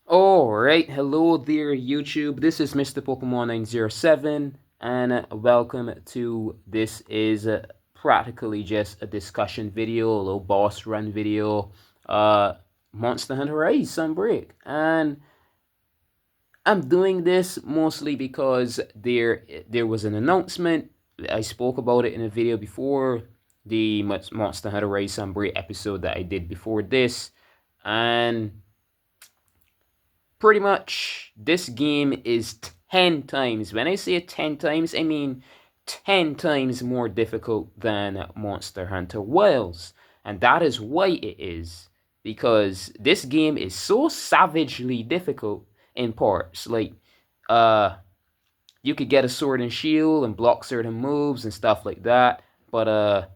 Alright, hello there YouTube, this is Mr. Pokemon 907 and welcome to this is practically just a discussion video, a little boss run video, uh, Monster Hunter Rise Sunbreak. And I'm doing this mostly because there was an announcement. I spoke about it in a video before, the Monster Hunter Rise Sunbreak episode that I did before this. And pretty much this game is 10 times, when I say 10 times, I mean 10 times more difficult than Monster Hunter Wilds. And that is why it is, because this game is so savagely difficult in parts. Like, uh, you could get a sword and shield and block certain moves and stuff like that, but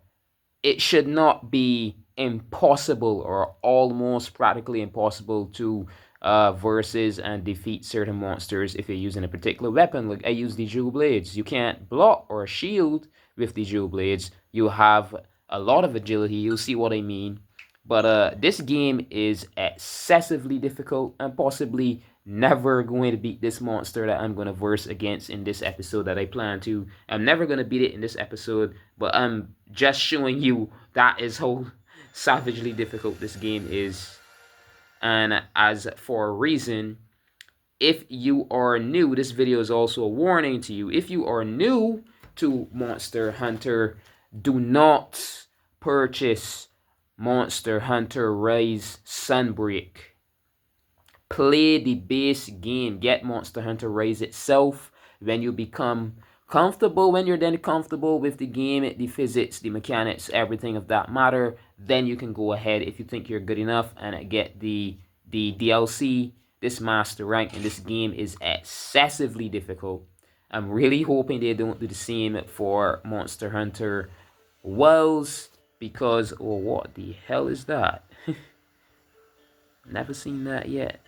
it should not be impossible or almost practically impossible to versus and defeat certain monsters if you're using a particular weapon. Like I use the jewel blades. You can't block or shield with the jewel blades. You have a lot of agility. You'll see what I mean. But this game is excessively difficult and possibly never going to beat this monster that I'm going to verse against in this episode that I plan to. I'm never going to beat it in this episode, but I'm just showing you that is how savagely difficult this game is. And as for a reason, if you are new, this video is also a warning to you. If you are new to Monster Hunter, do not purchase Monster Hunter Rise Sunbreak. Play the base game. Get Monster Hunter Rise itself. When you become comfortable, when you're then comfortable with the game, the physics, the mechanics, everything of that matter, then you can go ahead if you think you're good enough and get the DLC. This master rank in this game is excessively difficult. I'm really hoping they don't do the same for Monster Hunter Wilds, because oh, what the hell is that? Never seen that yet.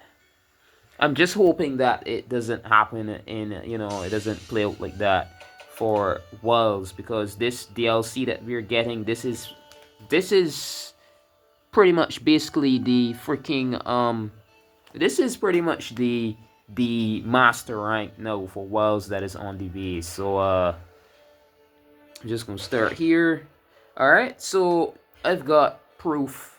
I'm just hoping that it doesn't happen in, it doesn't play out like that for Wilds, because this DLC that we're getting, this is pretty much basically the freaking this is pretty much the master rank now for Wilds that is on the base. So I'm just gonna start here. Alright, so I've got proof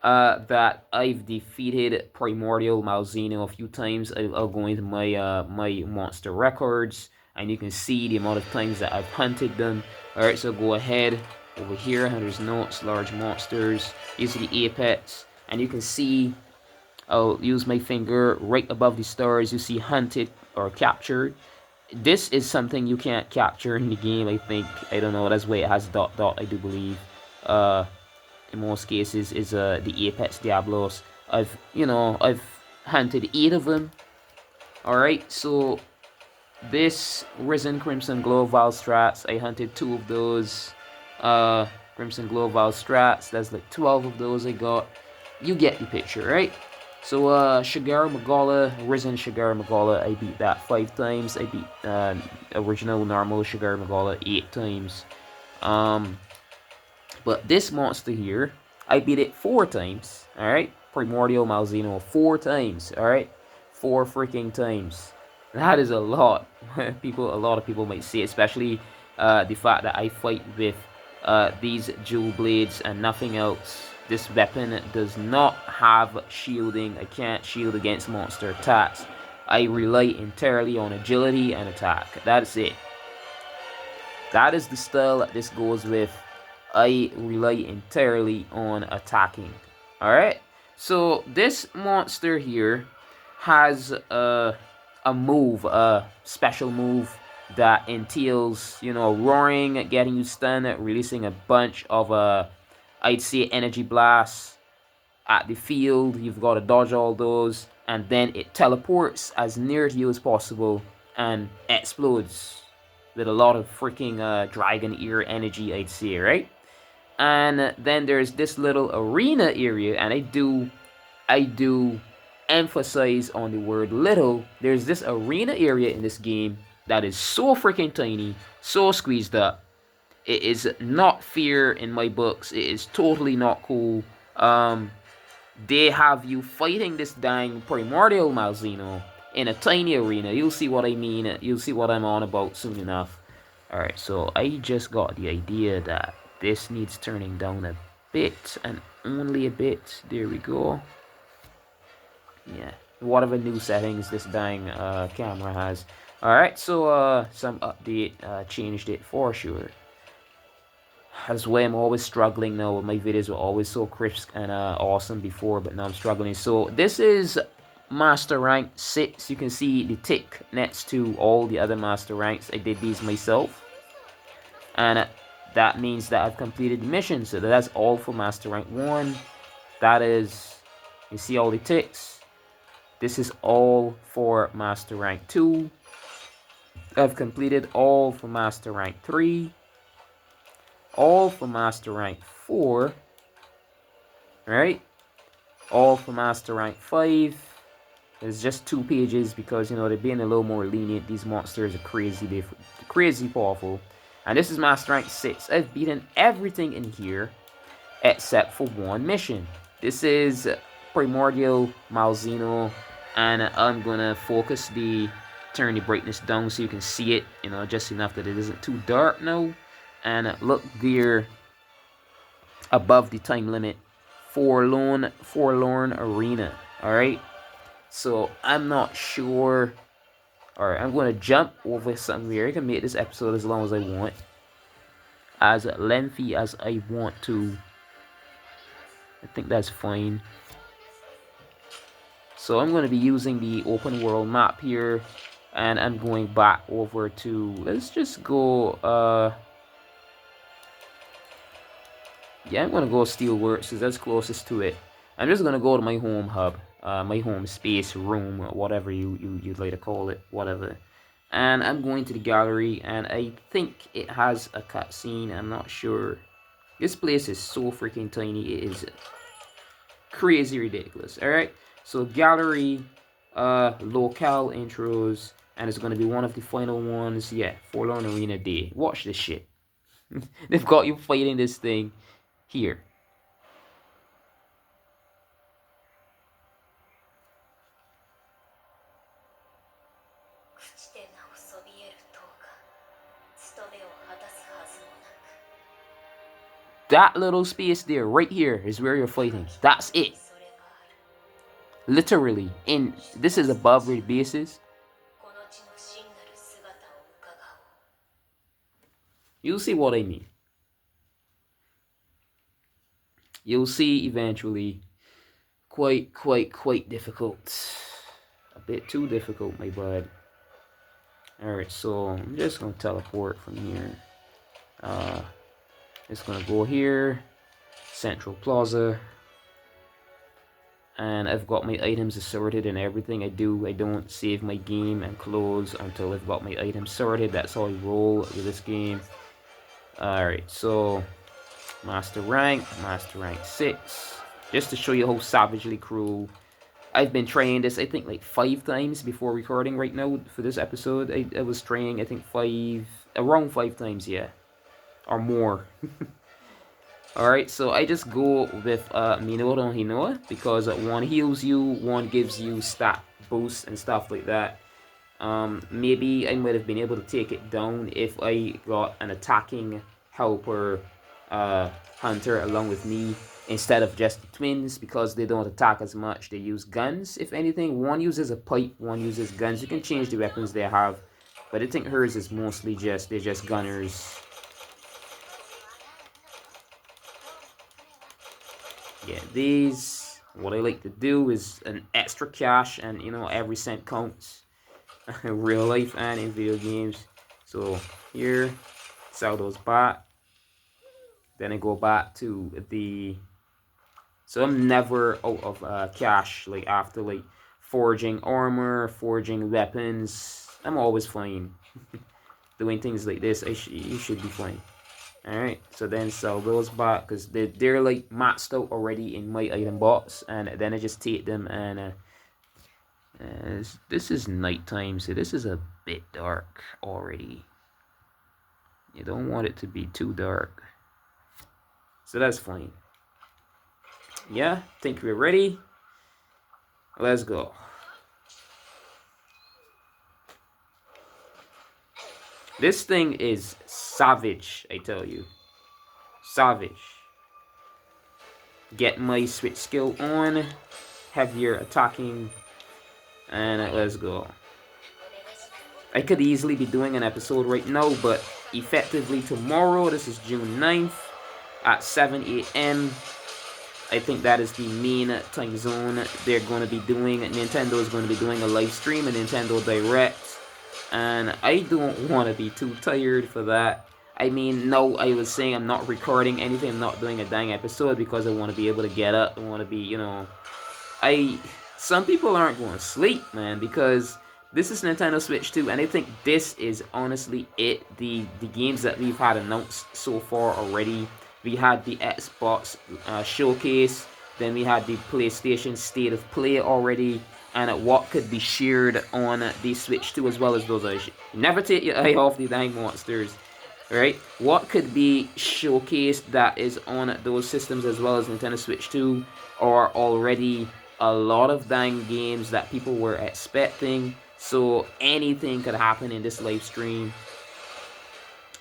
that I've defeated Primordial Malzeno a few times. I'll go into my monster records, and you can see the amount of times that I've hunted them. Alright, so go ahead over here, Hunter's Notes, large monsters, use the apex, and you can see, I'll use my finger right above the stars, you see hunted or captured. This is something you can't capture in the game, I think. I don't know, that's why it has dot dot, I do believe. In most cases is the Apex Diablos. I've hunted 8 of them. Alright, so this Risen Crimson Glow Val Strats, I hunted 2 of those. Crimson Glow Val Strats, that's like 12 of those I got. You get the picture, right? So Shagaru Magala, Risen Shagaru Magala, I beat that 5 times. I beat original normal Shagaru Magala 8 times. But this monster here, I beat it 4 times. Alright? Primordial Malzeno 4 times. Alright? 4 freaking times. That is a lot. A lot of people might say, especially the fact that I fight with these jewel blades and nothing else. This weapon does not have shielding. I can't shield against monster attacks. I rely entirely on agility and attack. That's it. That is the style that this goes with. I rely entirely on attacking. Alright? So this monster here has a move, a special move that entails, roaring, getting you stunned, releasing a bunch of I'd say energy blasts at the field. You've got to dodge all those, and then it teleports as near to you as possible and explodes with a lot of freaking dragon ear energy, I'd say, right? And then there's this little arena area, and I do emphasize on the word little. There's this arena area in this game that is so freaking tiny, so squeezed up. It is not fair in my books. It is totally not cool. they have you fighting this dang Primordial Malzeno in a tiny arena. You'll see what I mean. You'll see what I'm on about soon enough. Alright, so I just got the idea that this needs turning down a bit, and only a bit. There we go. Yeah, whatever new settings this dang camera has. Alright, so some update changed it for sure. That's why I'm always struggling now. My videos were always so crisp and awesome before, but now I'm struggling. So this is Master Rank 6. You can see the tick next to all the other Master Ranks. I did these myself. And that means that I've completed the mission. So that's all for Master Rank 1. That is, you see all the ticks. This is all for Master Rank 2. I've completed all for Master Rank 3. All for Master Rank 4. Right? All for Master Rank 5. It's just 2 pages because, you know, they're being a little more lenient. These monsters are crazy, crazy powerful. And this is Master Rank 6. I've beaten everything in here except for one mission. This is Primordial Malzeno, and I'm gonna turn the brightness down so you can see it, you know, just enough that it isn't too dark now. And look there, above the time limit, Forlorn Arena. Alright, so I'm not sure. Alright, I'm going to jump over something here. I can make this episode as long as I want, as lengthy as I want to. I think that's fine. So I'm going to be using the open world map here, and I'm going back over to, let's just go, yeah, I'm going to go Steelworks because that's closest to it. I'm just going to go to my home hub, my home space, room, whatever you'd like to call it, whatever. And I'm going to the gallery, and I think it has a cutscene. I'm not sure. This place is so freaking tiny. It is crazy ridiculous. Alright, so gallery, locale intros, and it's going to be one of the final ones. Yeah, Forlorn Arena Day. Watch this shit. They've got you fighting this thing here. That little space there, right here, is where you're fighting. That's it. Literally. This is above where the base is. You'll see what I mean. You'll see eventually. Quite difficult. A bit too difficult, my bud. Alright, so I'm just gonna teleport from here. Just gonna go here, Central Plaza, and I've got my items sorted and everything I do. I don't save my game and close until I've got my items sorted. That's how I roll with this game. Alright, so Master Rank 6. Just to show you how savagely cruel. I've been trying this, I think, like 5 times before recording right now for this episode. I was trying, I think, around 5 times, yeah. Or more. Alright, so I just go with Minoru Hinoa because one heals you, one gives you stat boosts and stuff like that. Maybe I might have been able to take it down if I got an attacking helper hunter along with me instead of just the twins, because they don't attack as much. They use guns, if anything. One uses a pipe, one uses guns. You can change the weapons they have, but I think hers is mostly they're just gunners. Yeah, these, what I like to do is an extra cash, and you know, every cent counts. In real life and in video games. So here, sell those back. Then I go back to the, so I'm never out of cash, like after like forging armor, forging weapons. I'm always fine. Doing things like this, you should be fine. Alright, so then sell those back because they're like maxed out already in my item box, and then I just take them and this is nighttime, so this is a bit dark already. You don't want it to be too dark, so that's fine. Yeah, think we're ready. Let's go. This thing is savage, I tell you. Savage. Get my switch skill on. Heavier attacking. And let's go. I could easily be doing an episode right now, but effectively tomorrow, this is June 9th, at 7 a.m. I think that is the main time zone they're going to be doing. Nintendo is going to be doing a live stream, a Nintendo Direct. And I don't want to be too tired for that. I mean, no, I was saying I'm not recording anything. I'm not doing a dang episode because I want to be able to get up. I want to be, you know... Some people aren't going to sleep, man, because this is Nintendo Switch 2, and I think this is honestly it. The games that we've had announced so far already. We had the Xbox showcase, then we had the PlayStation State of Play already, and what could be shared on the Switch 2 as well as those. Never take your eye off the dang monsters, right? What could be showcased that is on those systems as well as Nintendo Switch 2 are already a lot of dang games that people were expecting. So anything could happen in this live stream.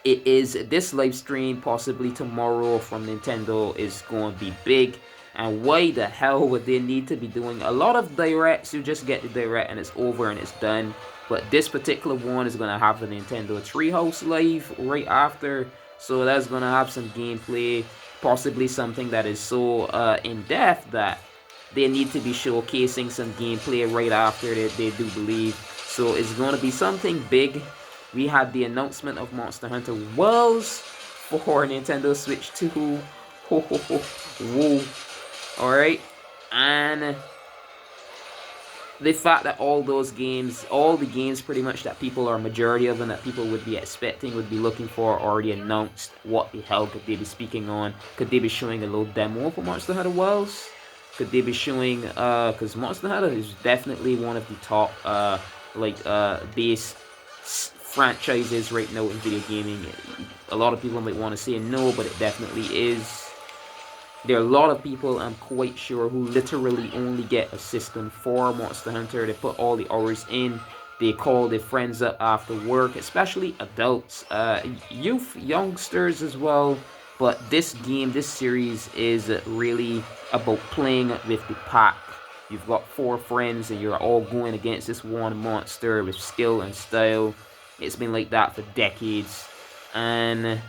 It is this live stream, possibly tomorrow from Nintendo, is going to be big. And why the hell would they need to be doing a lot of directs? You just get the direct and it's over and it's done. But this particular one is going to have the Nintendo Treehouse Live right after. So that's going to have some gameplay, possibly something that is so in-depth that they need to be showcasing some gameplay right after they do believe. So it's going to be something big. We had the announcement of Monster Hunter Worlds for Nintendo Switch 2. Ho ho ho. Whoa. Alright. And the fact that all those games, all the games pretty much that people are majority of them that people would be expecting, would be looking for, already announced. What the hell could they be speaking on? Could they be showing a little demo for Monster Hunter Worlds? Could they be showing, because Monster Hunter is definitely one of the top, base franchises right now in video gaming. A lot of people might want to say no, but it definitely is. There are a lot of people, I'm quite sure, who literally only get a system for Monster Hunter. They put all the hours in. They call their friends up after work, especially adults, youth, youngsters as well. But this game, this series is really about playing with the pack. You've got 4 friends and you're all going against this one monster with skill and style. It's been like that for decades. And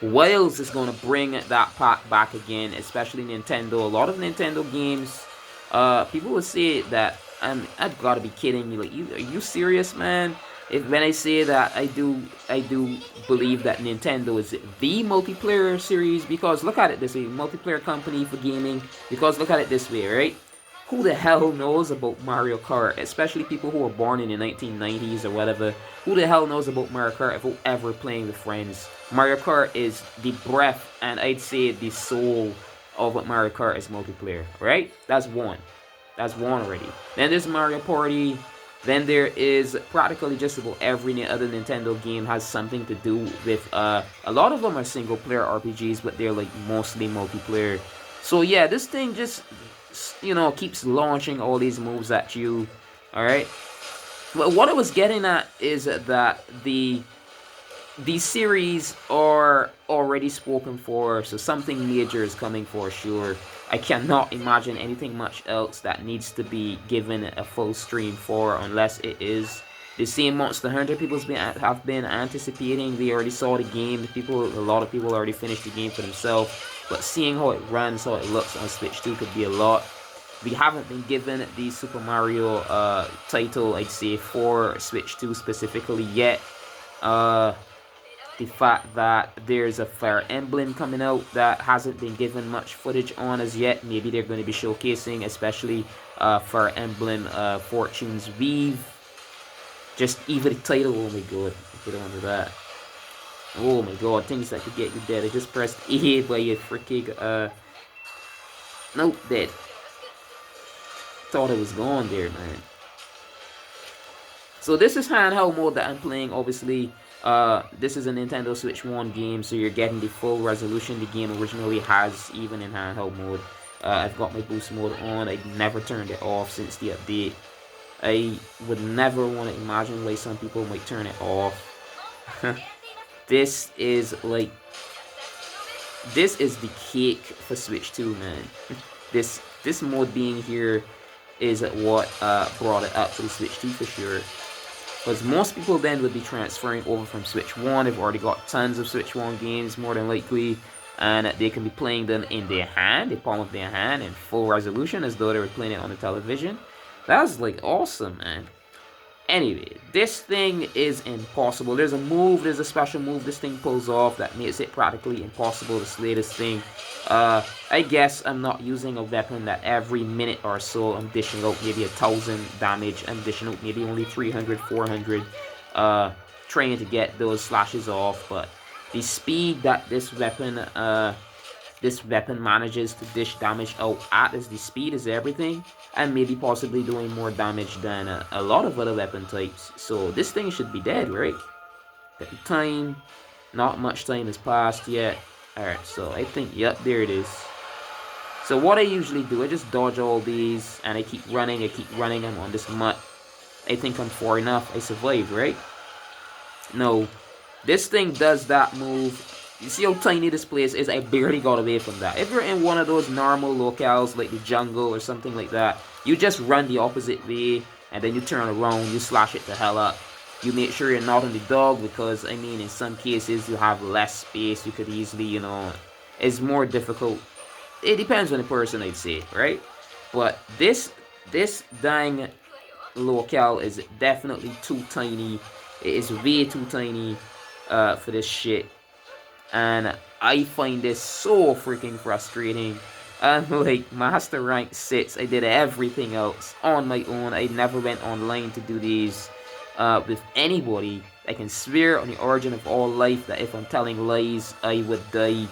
Wales is going to bring that pack back again, especially Nintendo. A lot of Nintendo games, people would say that, I've got to be kidding me. Like, are you serious, man? When I say that, I do believe that Nintendo is the multiplayer series, because look at it this way, multiplayer company for gaming, because look at it this way, right? Who the hell knows about Mario Kart, especially people who were born in the 1990s or whatever? Who the hell knows about Mario Kart if we're ever playing with friends? Mario Kart is the breath, and I'd say the soul of what Mario Kart is multiplayer, right? That's one. That's one already. Then there's Mario Party. Then there is practically just about every other Nintendo game has something to do with, a lot of them are single player RPGs, but they're like mostly multiplayer. So yeah, this thing just, you know, keeps launching all these moves at you, alright? But what I was getting at is that these series are already spoken for, so something major is coming for sure. I cannot imagine anything much else that needs to be given a full stream for, unless it is the same Monster Hunter people have been anticipating. They already saw the game. A lot of people already finished the game for themselves. But seeing how it runs, how it looks on Switch 2 could be a lot. We haven't been given the Super Mario title, I'd say, for Switch 2 specifically yet. The fact that there's a Fire Emblem coming out that hasn't been given much footage on as yet. Maybe they're going to be showcasing, especially Fire Emblem Fortune's Weave. Just even the title, oh my god, get on to that. Oh my god, things that could get you dead. I just pressed A by a freaking, nope, dead. Thought it was gone there, man. So this is handheld mode that I'm playing, obviously. This is a Nintendo Switch 1 game, so you're getting the full resolution the game originally has, even in handheld mode. I've got my boost mode on. I never turned it off since the update. I would never want to imagine why some people might turn it off. This is like, this is the cake for Switch 2, man. This mode being here is what brought it up to the Switch 2 for sure. Because most people then would be transferring over from Switch 1. They've already got tons of Switch 1 games, more than likely. And they can be playing them in their hand, the palm of their hand, in full resolution, as though they were playing it on the television. That's like awesome, man. Anyway, this thing is impossible. There's a special move this thing pulls off that makes it practically impossible to slay this thing. I guess I'm not using a weapon that every minute or so I'm dishing out maybe 1,000 damage. I'm dishing out maybe only 300, 400, trying to get those slashes off. But the speed that this weapon manages to dish damage out at, is the speed is everything, and maybe possibly doing more damage than a lot of other weapon types. So this thing should be dead, right? At the time, not much time has passed yet. Alright, so I think, yep, there it is. So what I usually do, I just dodge all these, and I keep running, I'm on this mutt. I think I'm far enough, I survived, right? No, this thing does that move. You see how tiny this place is? I barely got away from that. If you're in one of those normal locales, like the jungle or something like that, you just run the opposite way, and then you turn around, you slash it the hell up. You make sure you're not on the dog, because, I mean, in some cases, you have less space. You could easily, you know, it's more difficult. It depends on the person, I'd say, right? But this dang locale is definitely too tiny. It is way too tiny for this shit. And I find this so freaking frustrating. I'm like Master Rank 6. I did everything else on my own. I never went online to do these with anybody. I can swear on the origin of all life that if I'm telling lies, I would die.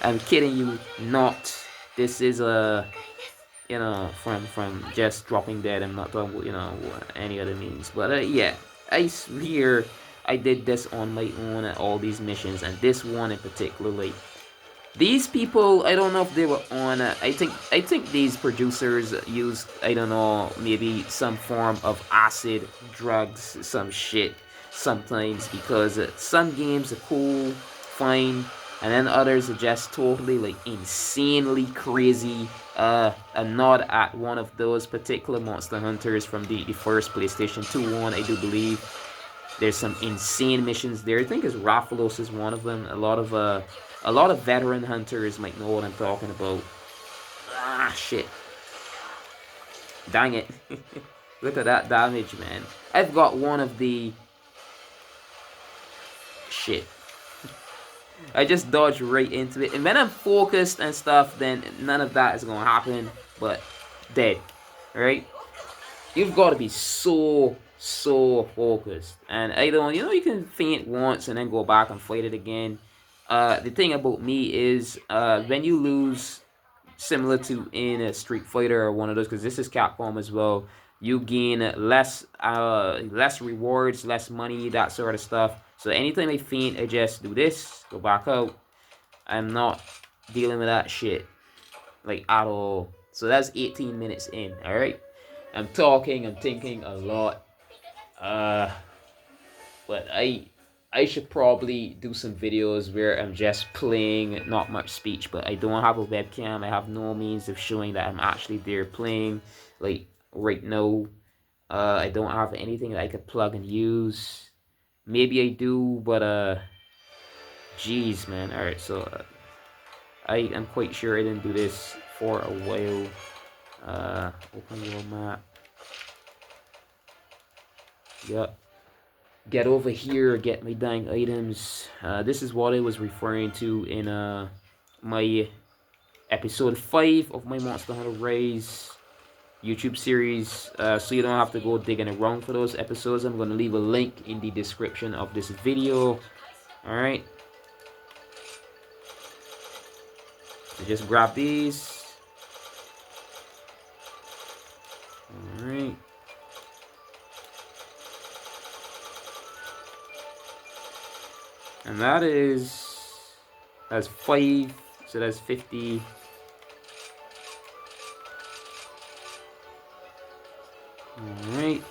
I'm kidding you not. This is you know, from just dropping dead. I'm not talking about, you know, any other means. But yeah, I swear I did this on my own at all these missions, and this one in particular, like, these people, I don't know if they were on, I think these producers used, I don't know, maybe some form of acid, drugs, some shit, sometimes, because some games are cool, fine, and then others are just totally, like, insanely crazy. A nod at one of those particular Monster Hunters from the first PlayStation 2 one, I do believe. There's some insane missions there. I think Rathalos is one of them. A lot of veteran hunters might know what I'm talking about. Ah, shit. Dang it. Look at that damage, man. I've got one of the... Shit. I just dodged right into it. And when I'm focused and stuff, then none of that is going to happen. But dead. Right? You've got to be so focused. And I don't, you know, you can faint once and then go back and fight it again. The thing about me is, when you lose, similar to in a Street Fighter or one of those, because this is Capcom as well, you gain less rewards, less money, that sort of stuff. So anytime I faint, I just do this, go back out. I'm not dealing with that shit, like, at all. So that's 18 minutes in, alright? I'm talking, I'm thinking a lot. But I should probably do some videos where I'm just playing, not much speech, but I don't have a webcam. I have no means of showing that I'm actually there playing, like, right now. I don't have anything that I could plug and use. Maybe I do, but, jeez, man. Alright, so, I am quite sure I didn't do this for a while. Open your map. Yep. Get over here, get my dang items. This is what I was referring to in my episode 5 of my Monster Hunter Rise YouTube series. So you don't have to go digging around for those episodes. I'm going to leave a link in the description of this video. Alright. So just grab these. Alright. And that's 5, so that's 50. Alright.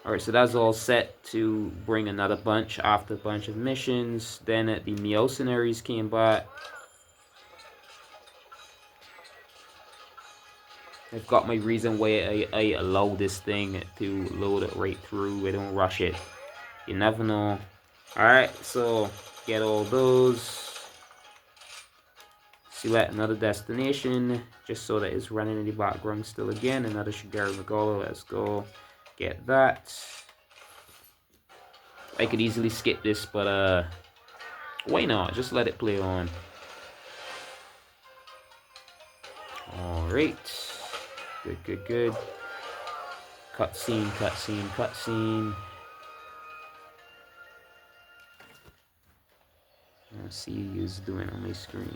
Alright, so that's all set to bring another bunch after a bunch of missions. Then the mercenaries came back. I've got my reason why I allow this thing to load it right through. I don't rush it. You never know. Alright, so get all those. Select another destination, just so that it's running in the background still again. Another Shagaru Magala, let's go. Get that. I could easily skip this, but why not? Just let it play on. Alright. Good, good, good. Cutscene, cutscene, cutscene. Let's see who's doing on my screen.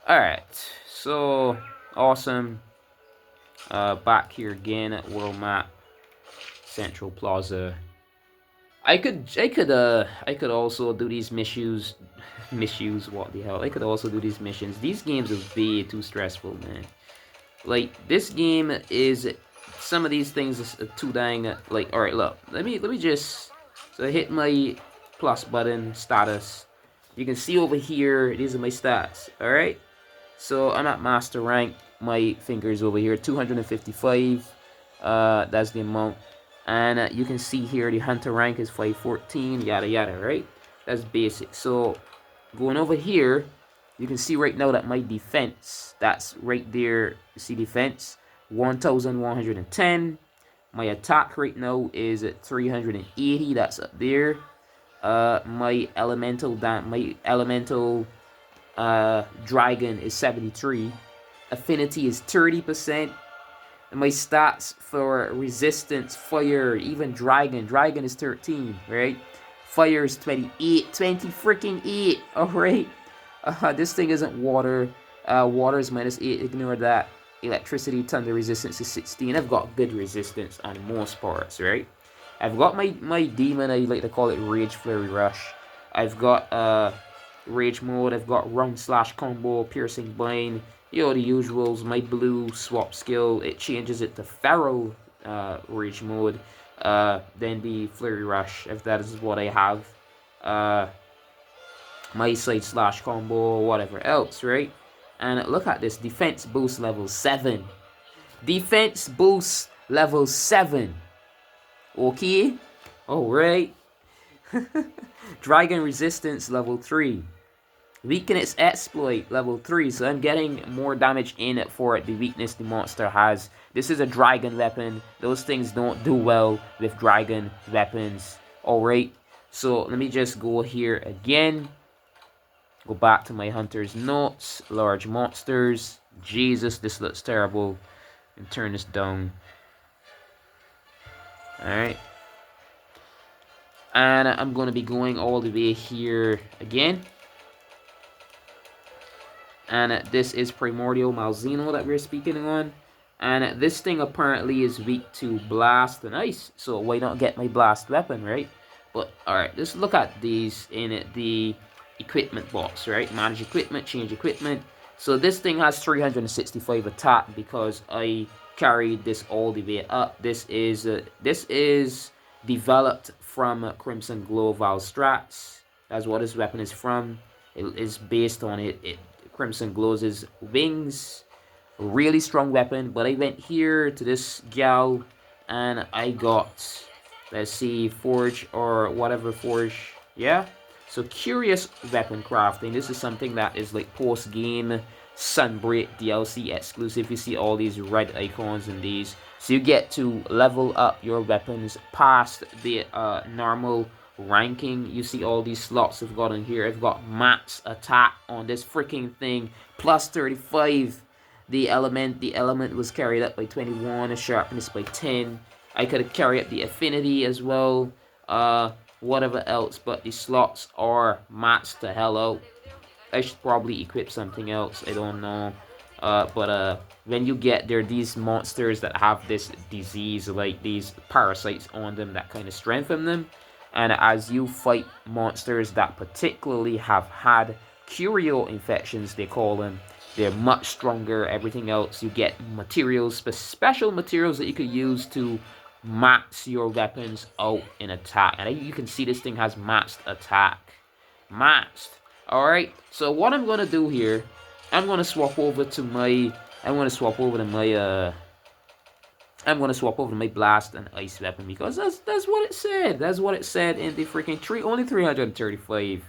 Alright, so awesome. Back here again at World Map, Central Plaza. I could also do these missions. What the hell? I could also do these missions. These games are way too stressful, man. Like, this game is, some of these things is too dang. Like, all right, look. Let me just. So I hit my plus button, status. You can see over here. These are my stats. All right. So I'm at master rank. My fingers over here, 255. That's the amount. And you can see here the hunter rank is 514. Yada yada. Right. That's basic. So going over here, you can see right now that my defense, that's right there. You see defense, 1,110. My attack right now is at 380. That's up there. My elemental dragon is 73. Affinity is 30%. And my stats for resistance, fire, even dragon is 13, right? Fire is 28, 20 freaking 8, alright? This thing isn't water. Water is -8, ignore that. Electricity, thunder resistance is 16. I've got good resistance on most parts, right? I've got my demon, I like to call it Rage Flurry Rush. I've got Rage Mode, I've got Run Slash Combo, Piercing Bind, you know, the usuals. My blue swap skill, it changes it to Feral Rage Mode. Then the Flurry Rush, if that is what I have. My side slash combo, whatever else, right? And look at this, defense boost level 7. Defense boost level 7. Okay? Alright. Dragon resistance level 3. Weakness exploit level 3. So I'm getting more damage in it for the weakness the monster has. This is a dragon weapon. Those things don't do well with dragon weapons. Alright. So let me just go here again. Go back to my hunter's notes. Large monsters. Jesus, this looks terrible. And turn this down. Alright. And I'm going to be going all the way here again. And this is Primordial Malzeno that we're speaking on. And this thing apparently is weak to blast and ice. So why not get my blast weapon, right? But alright, let's look at these in the equipment box, right? Manage equipment, change equipment. So this thing has 365 attack because I carried this all the way up. This is developed from Crimson Glow Val Strats. That's what this weapon is from. It is based on Crimson Glow's wings. Really strong weapon. But I went here to this gal and I got, let's see, Forge or whatever Forge. Yeah. So curious weapon crafting. This is something that is like post-game Sunbreak DLC exclusive. You see all these red icons in these. So you get to level up your weapons past the normal ranking. You see all these slots I've got in here. I've got max attack on this freaking thing. Plus 35. The element was carried up by 21. Sharpness by 10. I could carry up the affinity as well. Whatever else, but the slots are maxed to hell out. I should probably equip something else, I don't know. But when you get there, these monsters that have this disease, like these parasites on them that kind of strengthen them. And as you fight monsters that particularly have had curio infections, they call them, They're much stronger. Everything else, you get materials, special materials that you could use to max your weapons out in attack. And you can see this thing has maxed attack. Maxed. Alright, so what I'm gonna do here, I'm gonna swap over to my blast and ice weapon, because that's what it said. That's what it said in the freaking tree. Only 335.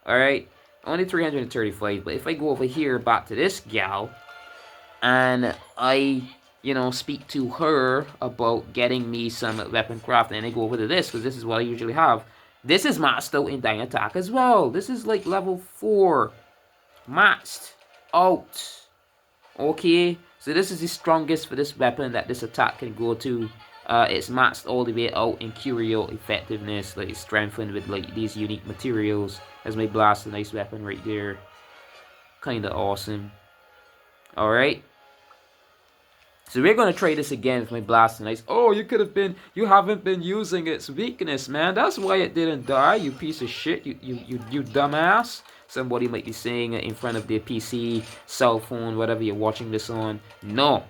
Alright, only 335. But if I go over here back to this gal and I, speak to her about getting me some weapon craft, and I go over to this, because this is what I usually have. This is maxed out in dying attack as well. This is like level 4. Maxed out. Okay, so this is the strongest for this weapon that this attack can go to. It's maxed all the way out in curio effectiveness, like strengthened with like these unique materials. As my blast and ice weapon right there. Kinda awesome. Alright. So we're gonna try this again with my blast and ice. Oh, you haven't been using its weakness, man. That's why it didn't die, you piece of shit, you dumbass. Somebody might be saying it in front of their PC, cell phone, whatever you're watching this on. No.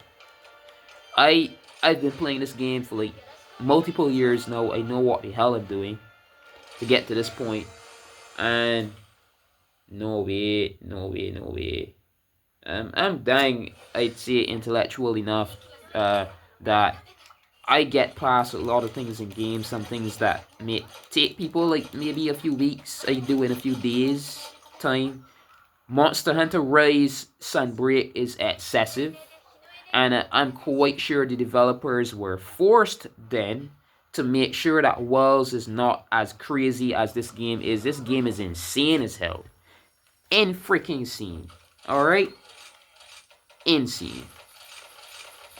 I've been playing this game for like multiple years now. I know what the hell I'm doing to get to this point. And no way. I'm dying, I'd say, intellectual enough that I get past a lot of things in games. Some things that may take people like maybe a few weeks, I do in a few days time. Monster Hunter Rise Sunbreak is excessive, and I'm quite sure the developers were forced then to make sure that Worlds is not as crazy as this game is. This game is insane as hell. Freaking insane. Alright? Insane.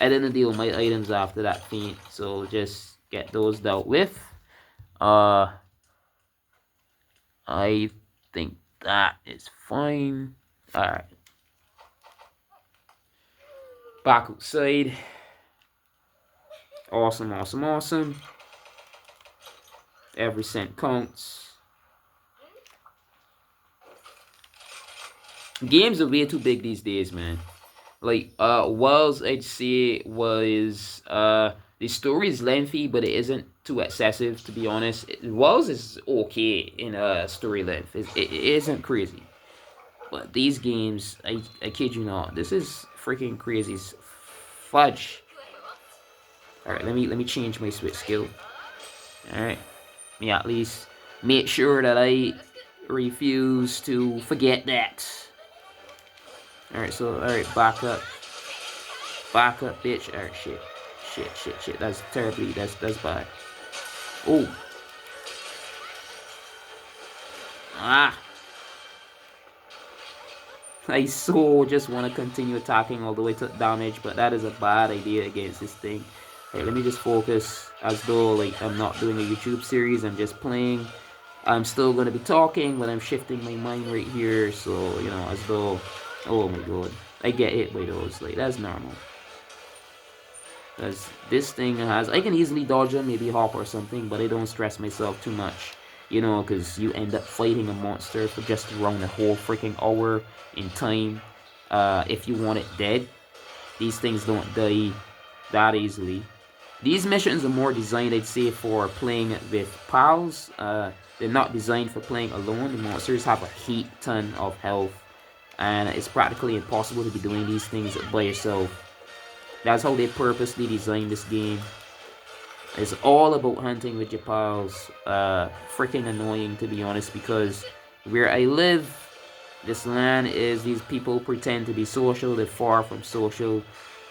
I didn't deal with my items after that feat, so just get those dealt with. I think that is fine. Alright. Back outside. Awesome. Every cent counts. Games are way too big these days, man. Like, Wells, I'd say, was, the story is lengthy, but it isn't too excessive, to be honest. Wells is okay in story length. It isn't crazy. But these games, I kid you not, this is freaking crazy as fudge. Alright, let me change my switch skill. Alright. Me at least make sure that I refuse to forget that. Alright, so, alright, back up. Back up, bitch. Alright, shit. That's terribly, that's bad. Oh. Ah. I so just want to continue attacking all the way to damage, but that is a bad idea against this thing. Alright, let me just focus as though like I'm not doing a YouTube series, I'm just playing. I'm still going to be talking, but I'm shifting my mind right here, so, as though, oh my god, I get hit by those, like, that's normal. Because this thing has, I can easily dodge them, maybe hop or something, but I don't stress myself too much, because you end up fighting a monster for just around a whole freaking hour in time. If you want it dead, these things don't die that easily. These missions are more designed, I'd say, for playing with pals. They're not designed for playing alone. The monsters have a heap ton of health, and it's practically impossible to be doing these things by yourself. That's how they purposely designed this game. It's all about hunting with your pals. Freaking annoying, to be honest, because where I live, this land is, these people pretend to be social. They're far from social.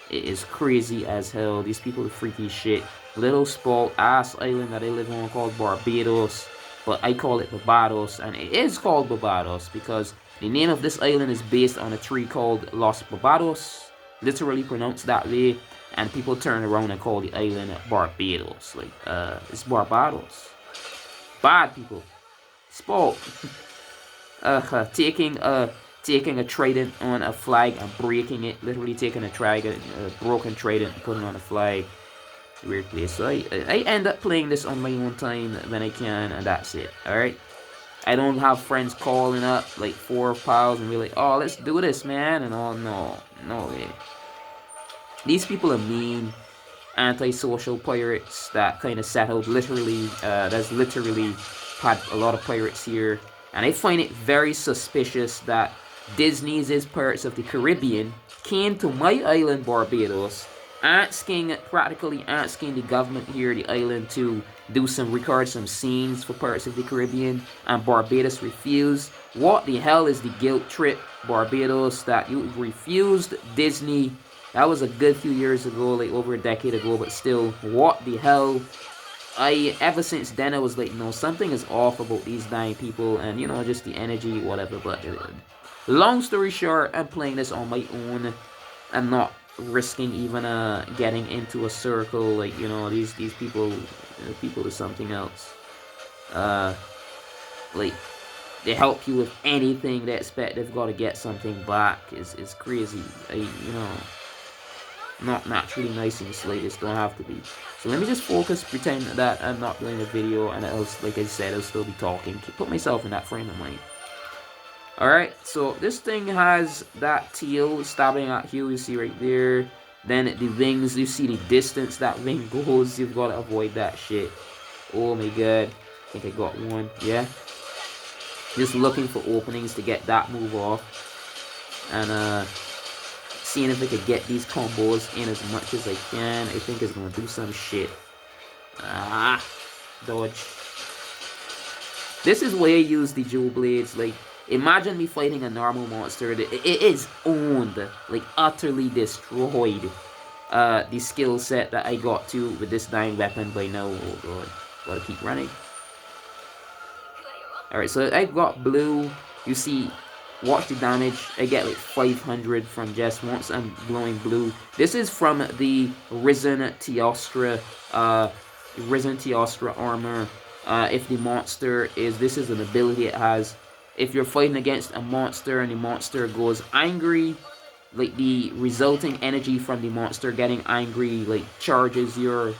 It is crazy as hell. These people are freaky shit. Little spoiled ass island that I live on called Barbados, but I call it Barbados, and it is called Barbados because the name of this island is based on a tree called Los Barbados, literally pronounced that way, and people turn around and call the island Barbados. Like, it's Barbados. Bad people. Spoiled. Taking a trident on a flag and breaking it, literally taking a broken trident and putting it on a flag. Weird place. So I end up playing this on my own time when I can, and that's it. Alright? I don't have friends calling up like 4 pals and be like, oh, let's do this, man. And all, no, no way. These people are mean, antisocial pirates that kind of settled literally. There's literally had a lot of pirates here, and I find it very suspicious that Disney's Pirates of the Caribbean came to my island, Barbados, practically asking the government here, the island, to record some scenes for Pirates of the Caribbean, and Barbados refused. What the hell is the guilt trip, Barbados, that you refused Disney? That was a good few years ago, like over a decade ago, but still, what the hell? Ever since then, I was like, no, something is off about these 9 people, and you know, just the energy, whatever. But long story short, I'm playing this on my own. I'm not risking even getting into a circle. Like, you know, these people, people is something else. Like, they help you with anything. They expect they've got to get something back. Is crazy. You know, not naturally nice in the slightest. Don't have to be. So let me just focus, pretend that I'm not doing a video, and else, like I said, I'll still be talking. Put myself in that frame of mind. Alright, so this thing has that tail stabbing at you see right there. Then the wings, you see the distance that wing goes. You've got to avoid that shit. Oh my god. I think I got one. Yeah. Just looking for openings to get that move off. And seeing if I could get these combos in as much as I can. I think it's going to do some shit. Ah. Dodge. This is why I use the jewel blades. Like, imagine me fighting a normal monster. It is owned, like utterly destroyed. The skill set that I got to with this 9 weapon by now. Oh god, gotta keep running. Alright, so I got blue. You see, watch the damage. I get like 500 from just once I'm glowing blue. This is from the Risen Teostra armor. If the monster is, this is an ability it has. If you're fighting against a monster and the monster goes angry, like the resulting energy from the monster getting angry, like charges your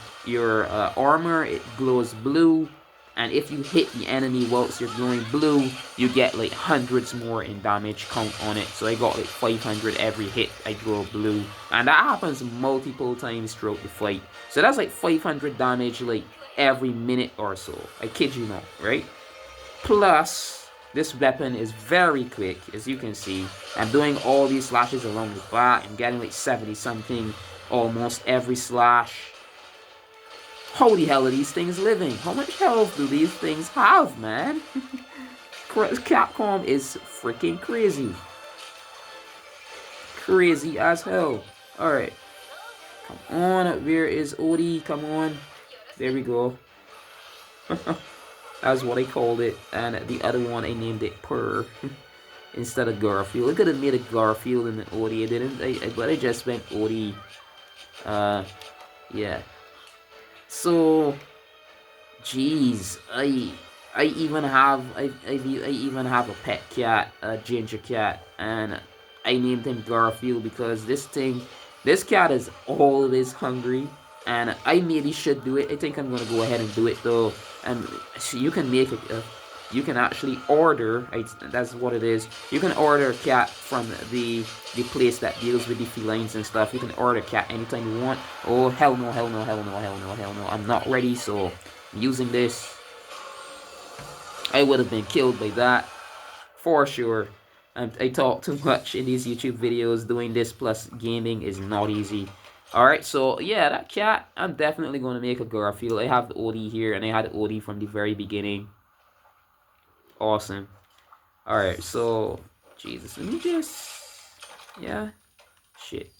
armor, it glows blue. And if you hit the enemy whilst you're glowing blue, you get like hundreds more in damage count on it. So I got like 500 every hit I glow blue, and that happens multiple times throughout the fight. So that's like 500 damage like every minute or so. I kid you not, right? Plus, this weapon is very quick, as you can see. I'm doing all these slashes along the back. I'm getting like 70 something almost every slash. How the hell are these things living? How much health do these things have, man? Capcom is freaking crazy. Crazy as hell. Alright. Come on, where is Odie? Come on. There we go. That's what I called it. And the other one, I named it Purr. Instead of Garfield. I could have made a Garfield and an Odie. I didn't. But I just went Odie. Yeah. So, jeez, I even have I even have a pet cat, a ginger cat, and I named him Garfield because this cat is always hungry, and I maybe should do it. I think I'm gonna go ahead and do it though. And so you can make you can actually order. That's what it is. You can order a cat from the place that deals with the felines and stuff. You can order a cat anytime you want. Oh hell no, hell no, hell no, hell no, hell no! I'm not ready. So I'm using this. I would have been killed by that for sure. I talk too much in these YouTube videos. Doing this plus gaming is not easy. Alright, so yeah, that cat, I'm definitely going to make a Garfield. I have the OD here, and I had the OD from the very beginning. Awesome. Alright, so, Jesus, let me just, yeah, shit.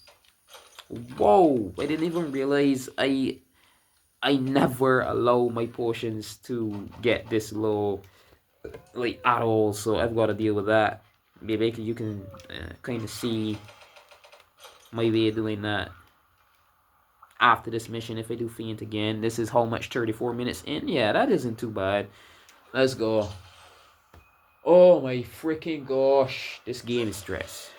Whoa, I didn't even realize I never allow my potions to get this low, like, at all, so I've got to deal with that. Maybe you can kind of see my way of doing that after this mission. If I do faint again, this is how much, 34 minutes in? Yeah, that isn't too bad. Let's go. Oh my freaking gosh, this game is stress.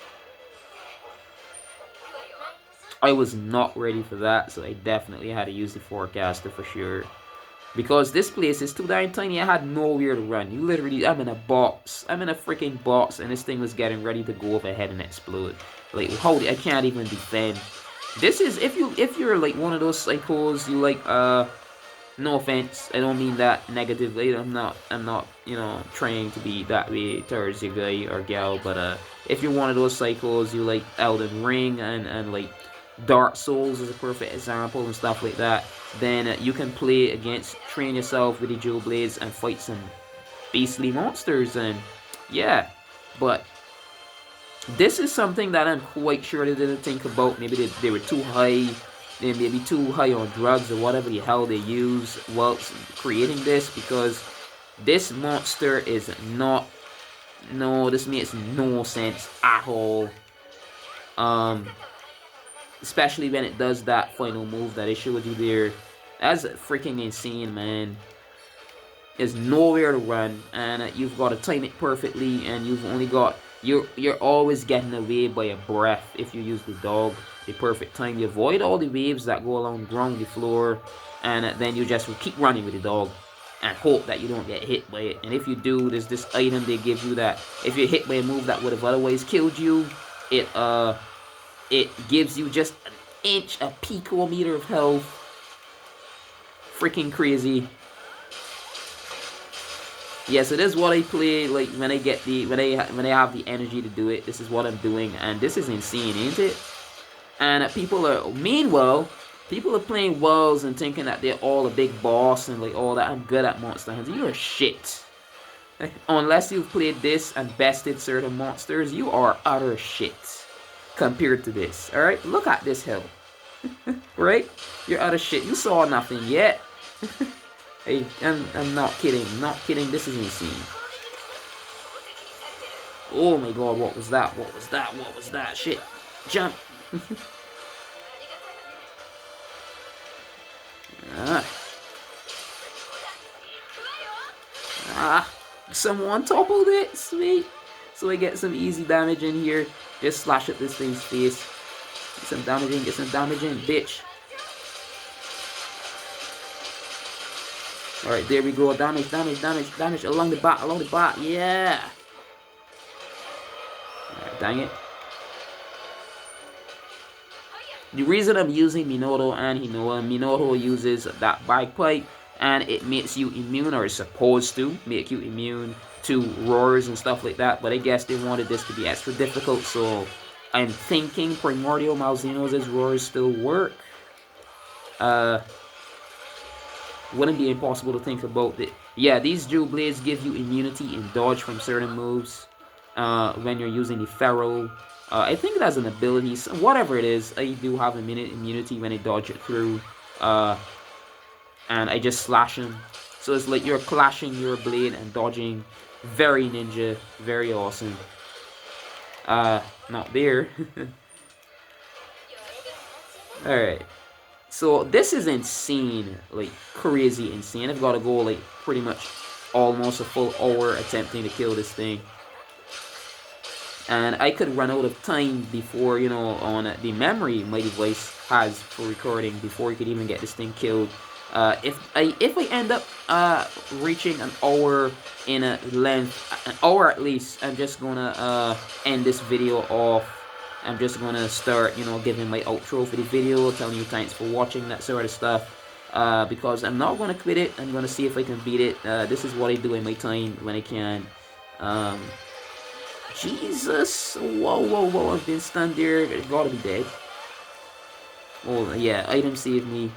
I was not ready for that, so I definitely had to use the forecaster for sure. Because this place is too darn tiny. I had nowhere to run. You literally, I'm in a box. I'm in a freaking box, and this thing was getting ready to go overhead and explode. Like, holy, I can't even defend. This is, if you're like one of those psychos, you like, no offense, I don't mean that negatively. I'm not, you know, trying to be that way towards your guy or gal. But if you're one of those psychos, you like Elden Ring and like Dark Souls is a perfect example and stuff like that, then you can play against, train yourself with the Dual Blades and fight some beastly monsters. And yeah, but this is something that I'm quite sure they didn't think about. Maybe they were too high. They may be too high on drugs or whatever the hell they use whilst creating this, because this monster is not, no, this makes no sense at all. Especially when it does that final move that it showed you there. That's freaking insane, man. There's nowhere to run, and you've got to time it perfectly, and you've only got, you're always getting away by a breath if you use the dog. The perfect time. You avoid all the waves that go along the ground, the floor, and then you just keep running with the dog and hope that you don't get hit by it. And if you do, there's this item they give you that if you're hit by a move that would have otherwise killed you, it gives you just an inch, a picometer of health. Freaking crazy. Yeah, so this is what I play like when I get the when I have the energy to do it. This is what I'm doing, and this is insane, ain't it? And meanwhile, people are playing Worlds and thinking that they're all a big boss and like all that. I'm good at Monster Hunter. You're shit. Unless you've played this and bested certain monsters, you are utter shit compared to this. Alright? Look at this hill. Right? You're utter shit. You saw nothing yet. Hey, I'm not kidding. I'm not kidding. This is insane. Oh my god, what was that? What was that? What was that? Shit. Jump. Someone toppled it, sweet. So I get some easy damage in here. Just slash at this thing's face. Get some damage in, bitch. Alright, there we go. Damage along the back, yeah. Alright, dang it. The reason I'm using Minato and Hinoa, Minato uses that bagpipe and it makes you immune, or is supposed to make you immune to roars and stuff like that, but I guess they wanted this to be extra difficult, so I'm thinking Primordial Malzeno's roars still work. Wouldn't be impossible to think about it. Yeah, these Dual Blades give you immunity and dodge from certain moves when you're using the Feral. I think it has an ability, so whatever it is, I do have a minute immunity when I dodge it through, and I just slash him. So it's like you're clashing your blade and dodging. Very ninja, very awesome. Not there. Alright. So this is insane, like crazy insane. I've got to go like pretty much almost a full hour attempting to kill this thing. And I could run out of time before, you know, on the memory my device has for recording, before you could even get this thing killed. If I end up reaching an hour in a length, an hour at least, I'm just gonna end this video off. I'm just gonna start, you know, giving my outro for the video, telling you thanks for watching, that sort of stuff. Because I'm not gonna quit it. I'm gonna see if I can beat it. This is what I do in my time when I can. Jesus! Whoa! I've been stunned there. I gotta be dead. Oh yeah, item saved me.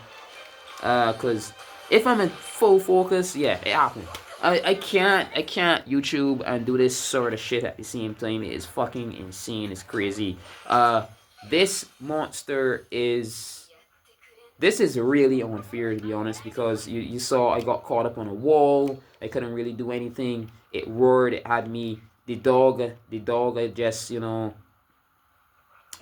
Cause if I'm in full focus, yeah, it happened. I can't YouTube and do this sort of shit at the same time. It is fucking insane. It's crazy. This monster is... This is really unfair, to be honest, because you saw I got caught up on a wall. I couldn't really do anything. It roared. It had me. The dog. I just, you know,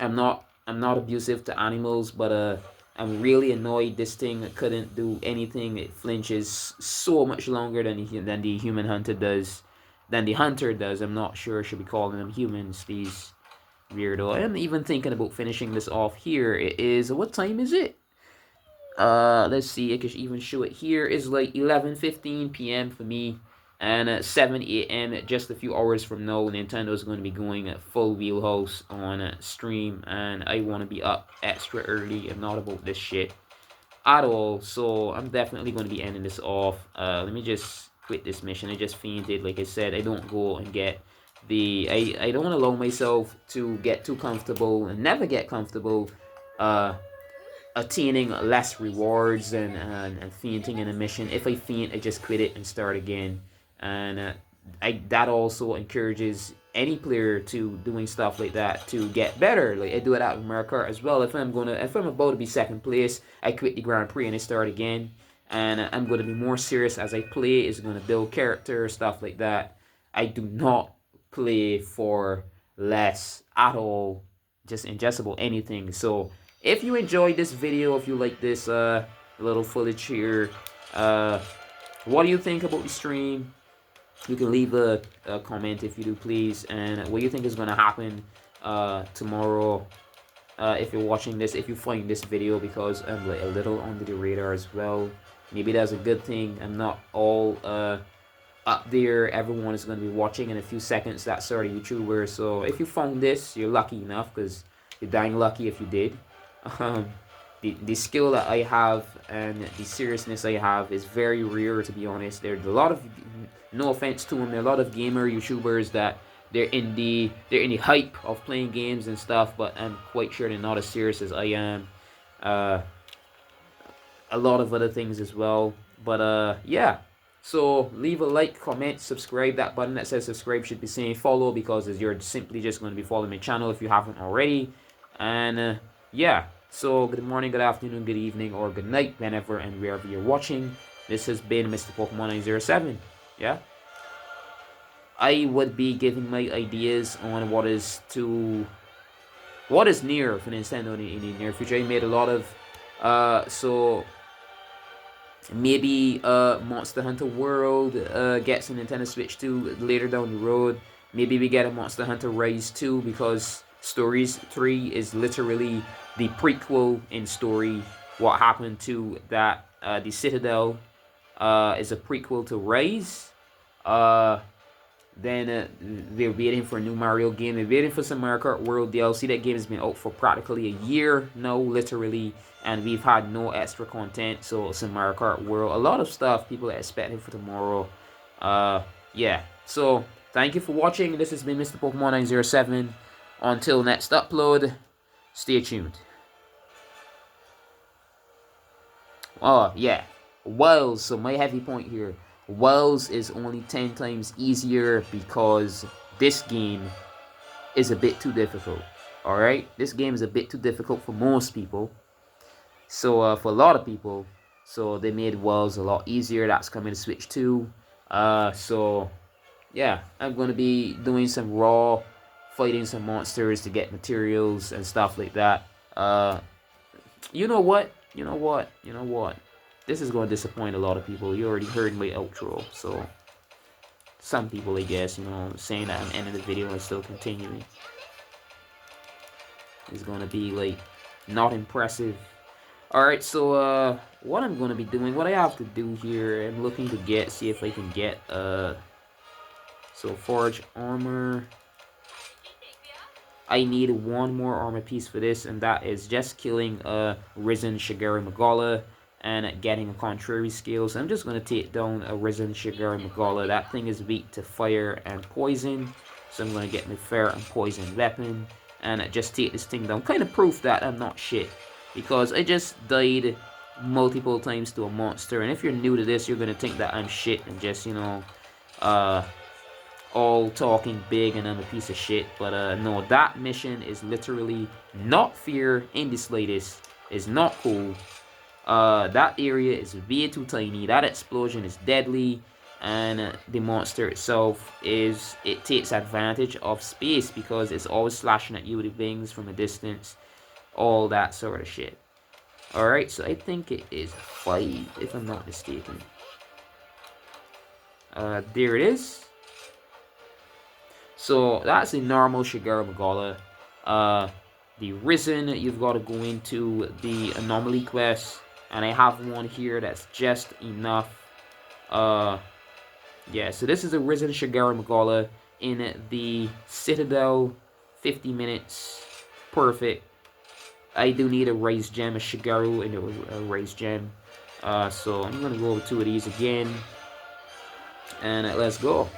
I'm not abusive to animals, but I'm really annoyed. This thing couldn't do anything. It flinches so much longer than the human hunter does. Than the hunter does. I'm not sure I should be calling them humans. These weirdo. I'm even thinking about finishing this off here. It is, what time is it? Let's see, I could even show it here. It's like 11:15 p.m. for me, and at 7 a.m. just a few hours from now, Nintendo's going to be going at full wheelhouse on stream, and I want to be up extra early and not about this shit at all. So I'm definitely going to be ending this off. Let me just quit this mission. I just fainted. Like I said, I don't go and get I don't allow myself to get too comfortable and never get comfortable attaining less rewards and fainting in a mission. If I faint, I just quit it and start again. And that also encourages any player to doing stuff like that to get better. Like I do it out with Mario Kart as well. If I'm about to be second place, I quit the Grand Prix and I start again. And I'm gonna be more serious as I play. It's gonna build character, stuff like that. I do not play for less at all, just ingestible anything. So if you enjoyed this video, if you like this little footage here, what do you think about the stream? You can leave a comment if you do, please. And what do you think is going to happen tomorrow if you're watching this, if you find this video, because I'm like a little under the radar as well. Maybe that's a good thing. I'm not all up there. Everyone is going to be watching in a few seconds. That sort of YouTuber. So if you found this, you're lucky enough, because you're dying lucky if you did. The skill that I have and the seriousness I have is very rare, to be honest. There's a lot of, no offense to them, there are a lot of gamer YouTubers that they're in the hype of playing games and stuff, but I'm quite sure they're not as serious as I am. A lot of other things as well. But yeah. So leave a like, comment, subscribe. That button that says subscribe should be saying follow, because you're simply just going to be following my channel if you haven't already. And yeah. So good morning, good afternoon, good evening, or good night, whenever and wherever you're watching. This has been Mr. Pokemon 907. Yeah. I would be giving my ideas on what is near for Nintendo in the near future. I made a lot of so maybe Monster Hunter World gets a Nintendo Switch 2 later down the road. Maybe we get a Monster Hunter Rise 2, because Stories 3 is literally the prequel in story. What happened to that the Citadel is a prequel to Rise. Then they're waiting for a new Mario game. They're waiting for some Mario Kart World DLC. That game has been out for practically a year now, literally, and we've had no extra content. So some Mario Kart World, a lot of stuff people are expecting for tomorrow. Yeah. So thank you for watching. This has been Mr. Pokemon 907. Until next upload, stay tuned. Oh yeah, Wells. So my heavy point here. Wells is only 10 times easier because this game is a bit too difficult. Alright? This game is a bit too difficult for most people. So, for a lot of people. So, they made Wells a lot easier. That's coming to Switch 2. So, yeah. I'm going to be doing some raw, fighting some monsters to get materials and stuff like that. You know what? This is going to disappoint a lot of people. You already heard my outro, so some people, I guess, saying that I'm ending the video and still continuing. It's going to be, like, not impressive. Alright, so, what I'm going to be doing, what I have to do here, I'm looking to see if I can get, so Forge Armor. I need one more armor piece for this, and that is just killing Risen Shagaru Magala and getting a contrary skill. So I'm just going to take down a Risen Shagaru Magala. That thing is weak to fire and poison, so I'm going to get my fire and poison weapon and just take this thing down. Kind of proof that I'm not shit, because I just died multiple times to a monster, and if you're new to this, you're going to think that I'm shit and just, all talking big and I'm a piece of shit. But no, that mission is literally not fair in the slightest. It's not cool. That area is way too tiny. That explosion is deadly, and the monster itself it takes advantage of space because it's always slashing at you with wings from a distance, all that sort of shit. Alright, so I think it is 5 if I'm not mistaken. There it is. So that's a normal Shagaru Magala. The Risen, you've got to go into the anomaly quest And I have one here that's just enough. Yeah, so this is a Risen Shagaru Magala in the Citadel, 50 minutes, perfect. I do need a raised gem, a Shagaru and a raised gem. So I'm gonna go over 2 of these again, and let's go.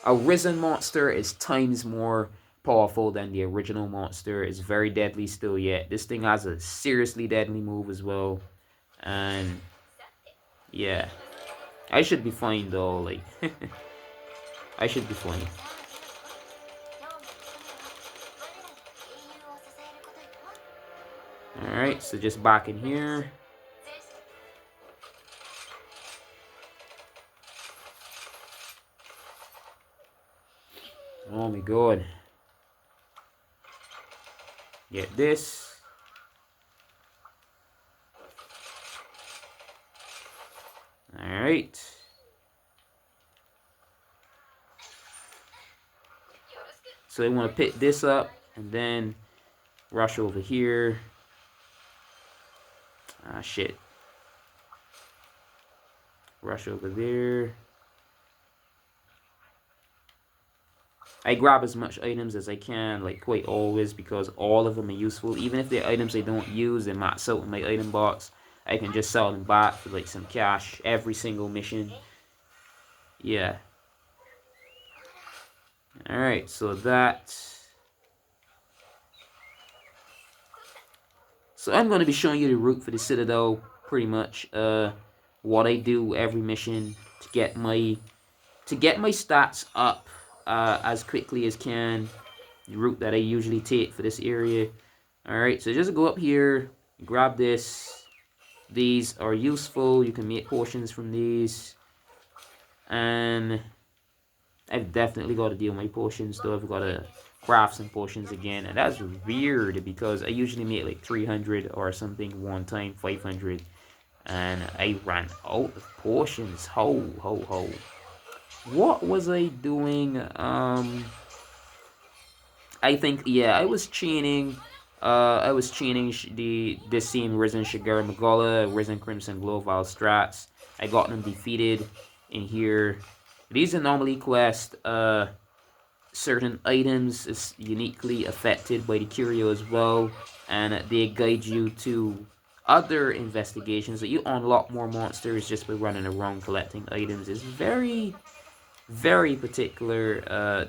A Risen monster is times more powerful than the original monster. It's very deadly still yet. This thing has a seriously deadly move as well, and yeah, I should be fine though. Like I should be fine. Alright, so just back in here. Oh my god. Get this. Alright. So they want to pick this up and then rush over here. Ah, shit. Rush over there. I grab as much items as I can, like quite always, because all of them are useful. Even if they're items I don't use, they max out in my item box. I can just sell them back for like some cash every single mission. Yeah. Alright, so that. So I'm going to be showing you the route for the Citadel, pretty much. What I do every mission to get my stats up as quickly as can. The route that I usually take for this area. Alright, so just go up here, grab this. These are useful. You can make potions from these. And I've definitely got to deal with my potions though. I've got to craft some potions again. And that's weird because I usually make like 300 or something one time, 500. And I ran out of potions. Ho, ho, ho. What was I doing? I think, yeah, I was chaining this same Risen Shagaru Magala, Risen Crimson Global strats. I got them defeated in here. These are normally quest. Certain items is uniquely affected by the curio as well, and they guide you to other investigations that you unlock more monsters just by running around collecting items. It's very, very particular.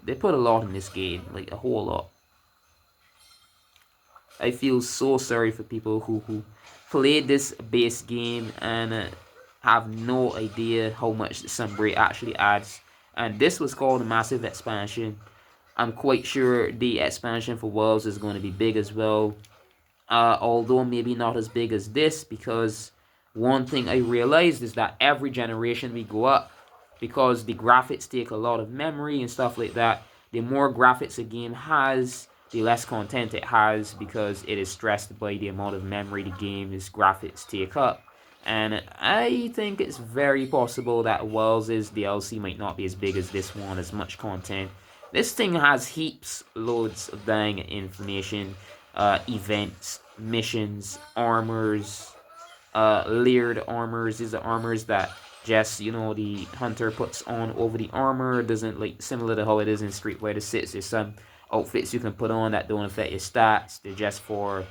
They put a lot in this game, like a whole lot. I feel so sorry for people who played this base game and have no idea how much Sunbreak actually adds. And this was called a massive expansion. I'm quite sure the expansion for Worlds is going to be big as well. Although maybe not as big as this, because one thing I realized is that every generation we go up, because the graphics take a lot of memory and stuff like that, the more graphics a game has, the less content it has, because it is stressed by the amount of memory the game's graphics take up. And I think it's very possible that Worlds' DLC might not be as big as this one, as much content. This thing has heaps, loads of dang information, events, missions, armors, layered armors. These are armors that just, the hunter puts on over the armor. Doesn't, like, similar to how it is in Street Fighter 6. There's some outfits you can put on that don't affect your stats. They're just for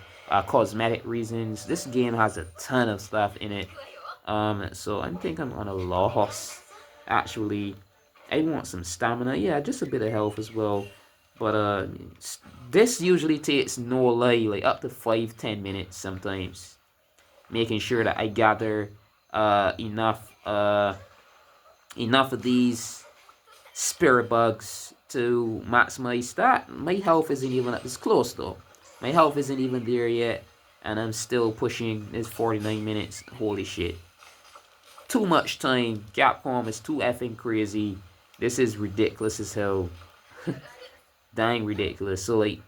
cosmetic reasons. This game has a ton of stuff in it. So I think I'm on a loss. Actually, I want some stamina. Yeah, just a bit of health as well. But this usually takes, no lie, like up to 5-10 minutes sometimes. Making sure that I gather enough of these spirit bugs to max my stat. My health isn't even up. It's close though. My health isn't even there yet, and I'm still pushing. It's 49 minutes. Holy shit. Too much time. Capcom is too effing crazy. This is ridiculous as hell. Dang ridiculous. So like,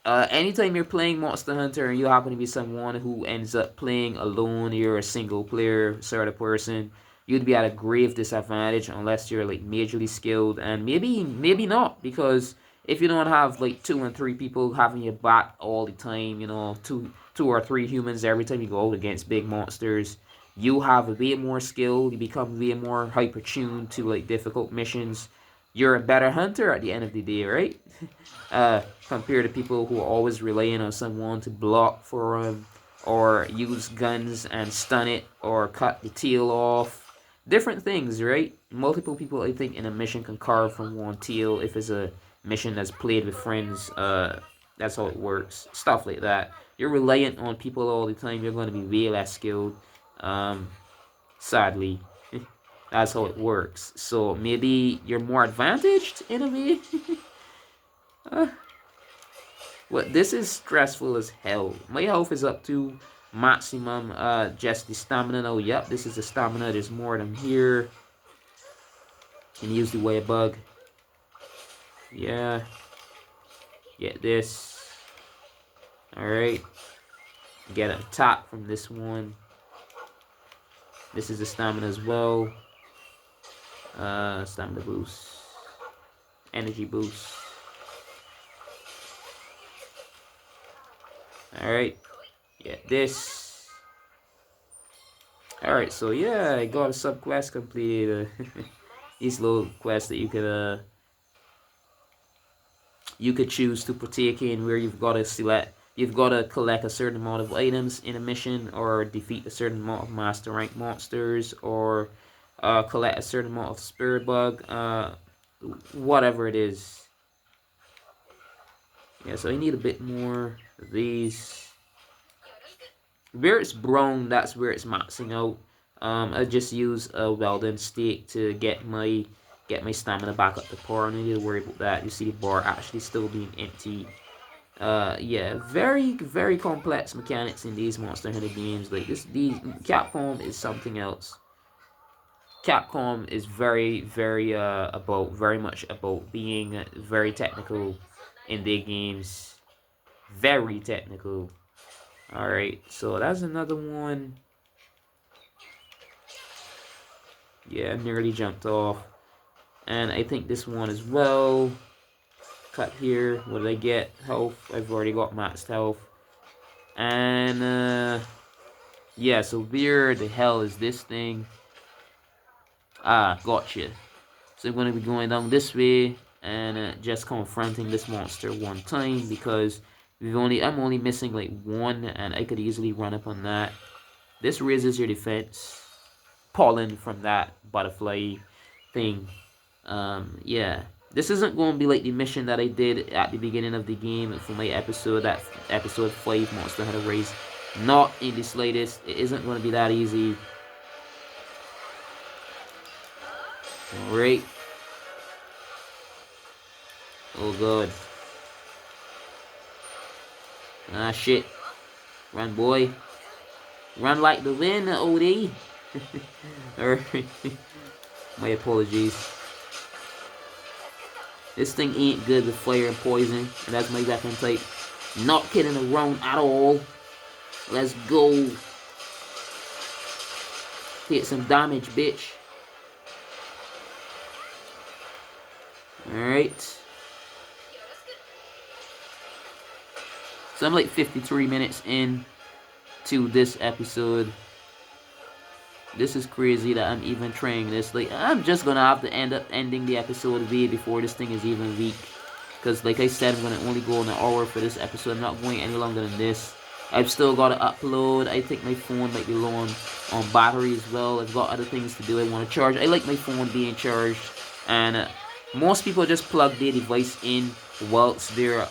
anytime you're playing Monster Hunter and you happen to be someone who ends up playing alone, you're a single player sort of person, you'd be at a grave disadvantage unless you're like majorly skilled, and maybe not, because if you don't have like 2 and 3 people having your back all the time, 2 or 3 humans every time you go out against big monsters. You have a bit more skill. You become way more hyper tuned to like difficult missions. You're a better hunter at the end of the day, right? Compared to people who are always relying on someone to block for them, or use guns and stun it, or cut the tail off. Different things, right? Multiple people, I think, in a mission can carve from one tail if it's a mission that's played with friends. That's how it works. Stuff like that. You're reliant on people all the time. You're going to be way less skilled. Sadly, that's how it works. So maybe you're more advantaged in a way. Well, this is stressful as hell. My health is up to maximum. Just the stamina. Oh, yep, this is the stamina. There's more than here. Can use the way bug. Yeah. Get this. Alright. Get an attack from this one. This is the stamina as well. Stamina boost. Energy boost. Alright. Get this. Alright, so yeah, I got a sub-quest completed. These little quests that you could choose to partake in, where you've got to collect a certain amount of items in a mission, or defeat a certain amount of master rank monsters, or collect a certain amount of spirit bug, whatever it is. Yeah, so I need a bit more of these. Where it's brown, that's where it's maxing out. I just use a welding steak to get my stamina back up to par. I don't need to worry about that. You see the bar actually still being empty. Yeah, very, very complex mechanics in these Monster Hunter games. Like these Capcom is something else. Capcom is very, very very much about being very technical in their games. Very technical. Alright, so that's another one. Yeah, nearly jumped off. And I think this one as well. Cut here. What did I get? Health. I've already got maxed health. And yeah, so where the hell is this thing? Ah, gotcha. So I'm gonna be going down this way and just confronting this monster one time, because I'm only missing like one, and I could easily run up on that. This raises your defense. Pollen from that butterfly thing. Yeah. This isn't going to be like the mission that I did at the beginning of the game for my episode, that episode 5 Monster Hunter Race. Not in the slightest. It isn't going to be that easy. Alright. Oh god. Ah shit. Run, boy. Run like the wind, OD. Alright. My apologies. This thing ain't good with fire and poison, and that's my weapon type. Not kidding around at all. Let's go. Take some damage, bitch. Alright. So I'm like 53 minutes in to this episode. This is crazy that I'm even trying this. Like, I'm just gonna have to end up ending the episode way before this thing is even weak. Because, like I said, I'm gonna only go an hour for this episode. I'm not going any longer than this. I've still got to upload. I think my phone might be low on battery as well. I've got other things to do. I want to charge. I like my phone being charged. And most people just plug their device in whilst they're,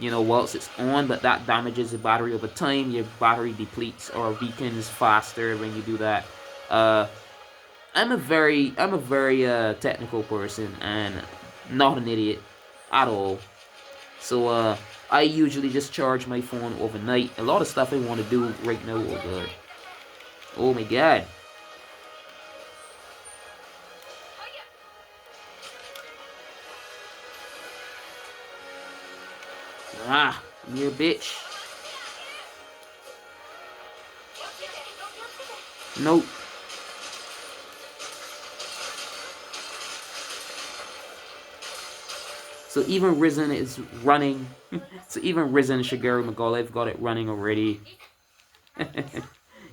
whilst it's on. But that damages the battery over time. Your battery depletes or weakens faster when you do that. I'm a very technical person and not an idiot at all. So I usually just charge my phone overnight. A lot of stuff I want to do right now. Oh god. Oh my god. Ah, come here, bitch. Nope. So So even Risen is running. So even Risen Shagaru Magala, I've got it running already.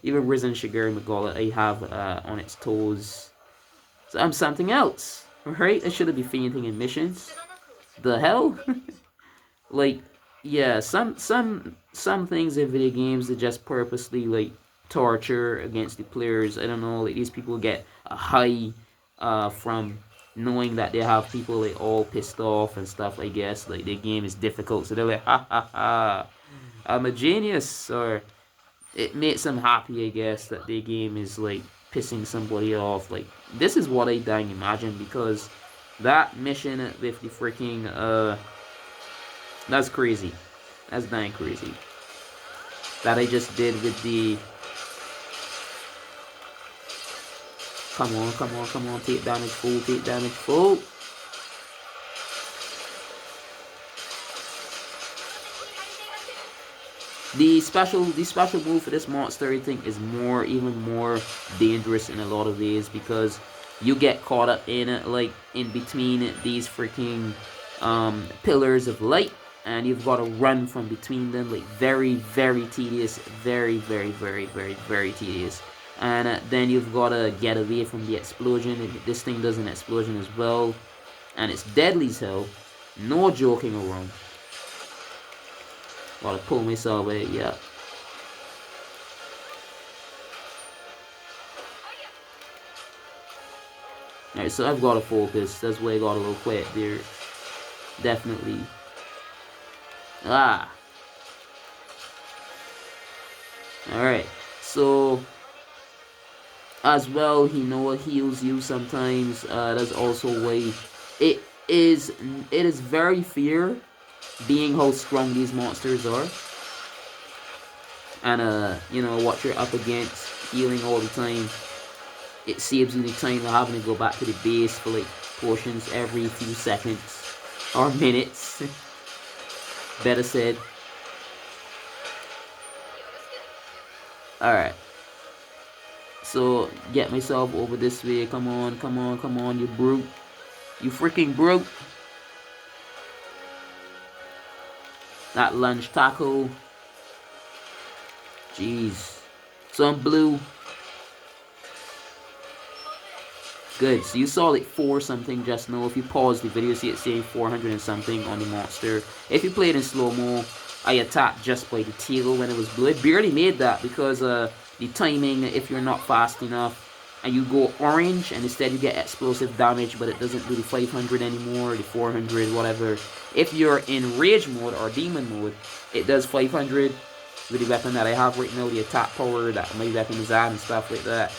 Even Risen Shagaru Magala, I have on its toes. So I'm something else, right? I shouldn't be fainting in missions. The hell? Like, yeah, some things in video games that just purposely like torture against the players. I don't know, like these people get a high from knowing that they have people like all pissed off and stuff. I guess like the game is difficult, so they're like, ha ha ha, I'm a genius, or it makes them happy, I guess, that the game is like pissing somebody off. Like this is what I dang imagine, because that mission with the freaking that's crazy. That's dang crazy. That I just did with the... Come on, come on, come on. Take damage full, take damage full. The special move for this monster, I think, is even more dangerous in a lot of ways, because you get caught up in it, like in between these freaking pillars of light, and you've got to run from between them. Like very, very tedious, very, very, very, very, very tedious. And then you've got to get away from the explosion. This thing does an explosion as well, and it's deadly as hell. No joking around. Gotta pull myself away, yeah. Alright, so I've got to focus. That's why I got a little quiet there. Definitely. Ah. Alright, so as well, he heals you sometimes. That's also why it is very fair, being how strong these monsters are. And you know, what you're up against, healing all the time. It saves you the time of having to go back to the base for like potions every few seconds or minutes. Better said. Alright. So get myself over this way. Come on, come on, come on, you brute. You freaking brute. That lunge tackle. Jeez. So I'm blue. Good. So you saw like 4 something just now. If you pause the video, see it saying 400 and something on the monster. If you play it in slow-mo, I attacked just by the tail when it was blue. I barely made that because the timing, if you're not fast enough, and you go orange, and instead you get explosive damage, but it doesn't do the 500 anymore, the 400, whatever. If you're in rage mode or demon mode, it does 500 with the weapon that I have right now, the attack power that my weapon is at and stuff like that.